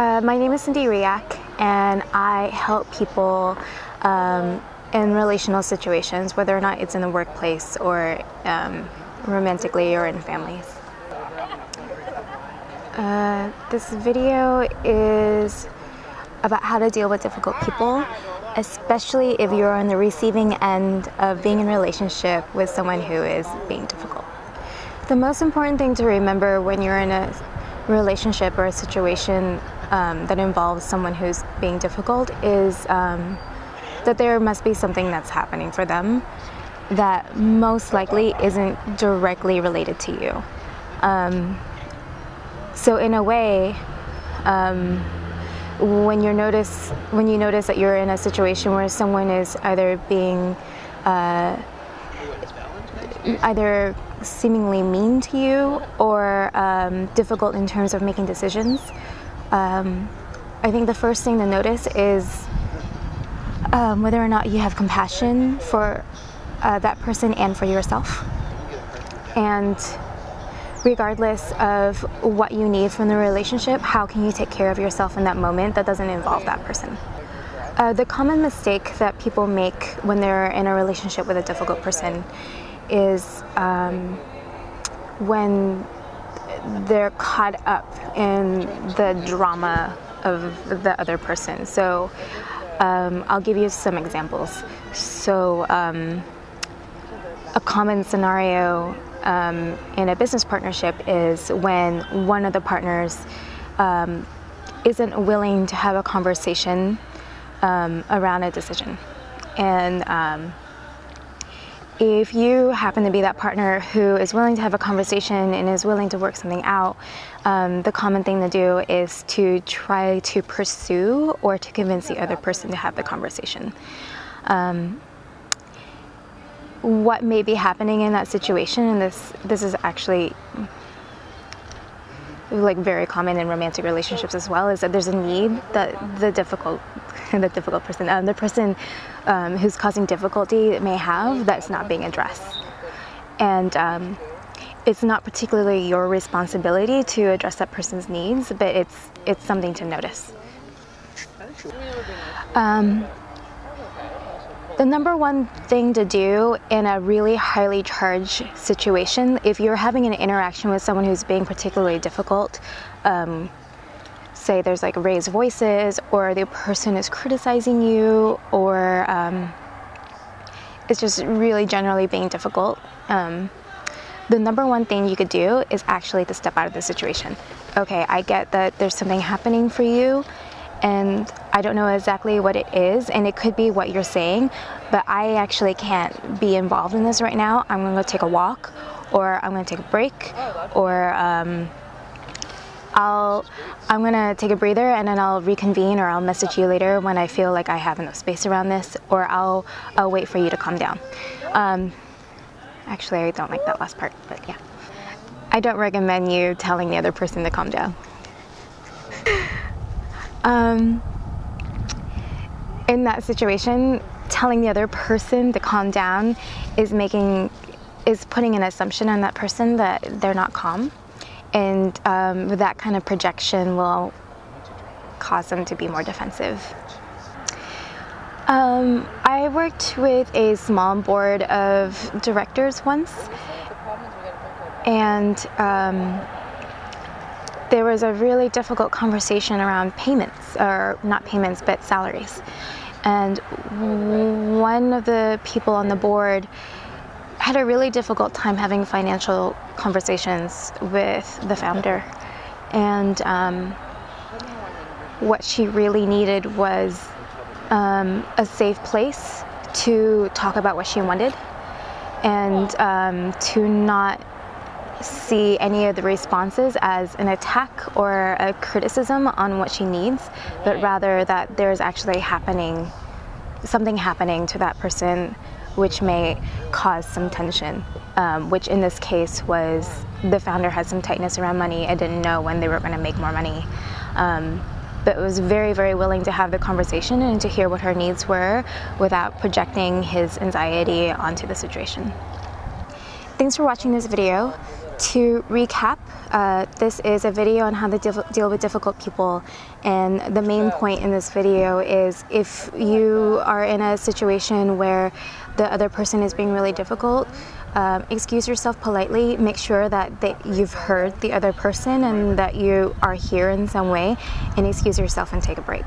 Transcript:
My name is Cindy Riak, and I help people in relational situations, whether or not it's in the workplace or romantically or in families. This video is about how to deal with difficult people, especially if you're on the receiving end of being in a relationship with someone who is being difficult. The most important thing to remember when you're in a relationship or a situation that involves someone who's being difficult is that there must be something that's happening for them that most likely isn't directly related to you. So in a way, when you notice that you're in a situation where someone is either being either seemingly mean to you or difficult in terms of making decisions, I think the first thing to notice is whether or not you have compassion for that person and for yourself. And regardless of what you need from the relationship, how can you take care of yourself in that moment that doesn't involve that person? The common mistake that people make when they're in a relationship with a difficult person is when they're caught up in the drama of the other person. So I'll give you some examples. So a common scenario in a business partnership is when one of the partners isn't willing to have a conversation around a decision. And if you happen to be that partner who is willing to have a conversation and is willing to work something out, the common thing to do is to try to pursue or to convince the other person to have the conversation. What may be happening in that situation, and this is actually like very common in romantic relationships as well, is that there's a need that the difficult person, the person who's causing difficulty may have that's not being addressed. And it's not particularly your responsibility to address that person's needs, but it's something to notice. The number one thing to do in a really highly charged situation, if you're having an interaction with someone who's being particularly difficult, say there's like raised voices, or the person is criticizing you, or it's just really generally being difficult, the number one thing you could do is actually to step out of the situation. Okay, I get that there's something happening for you, and I don't know exactly what it is, and it could be what you're saying, but I actually can't be involved in this right now. I'm gonna go take a walk, or I'm gonna take a break, or I'm gonna take a breather and then I'll reconvene, or I'll message you later when I feel like I have enough space around this, or I'll wait for you to calm down. Actually, I don't like that last part, but yeah. I don't recommend you telling the other person to calm down. In that situation, telling the other person to calm down is putting an assumption on that person that they're not calm, and that kind of projection will cause them to be more defensive. I worked with a small board of directors once, and there was a really difficult conversation around payments, or not payments, but salaries. And one of the people on the board had a really difficult time having financial conversations with the founder. And what she really needed was a safe place to talk about what she wanted, and to not see any of the responses as an attack or a criticism on what she needs, but rather that there's actually something happening to that person which may cause some tension, which in this case was the founder had some tightness around money and didn't know when they were going to make more money, but was very, very willing to have the conversation and to hear what her needs were without projecting his anxiety onto the situation. Thanks for watching this video. To recap, This is a video on how to deal with difficult people, and the main point in this video is if you are in a situation where the other person is being really difficult, excuse yourself politely, make sure that you've heard the other person and that you are here in some way, and excuse yourself and take a break.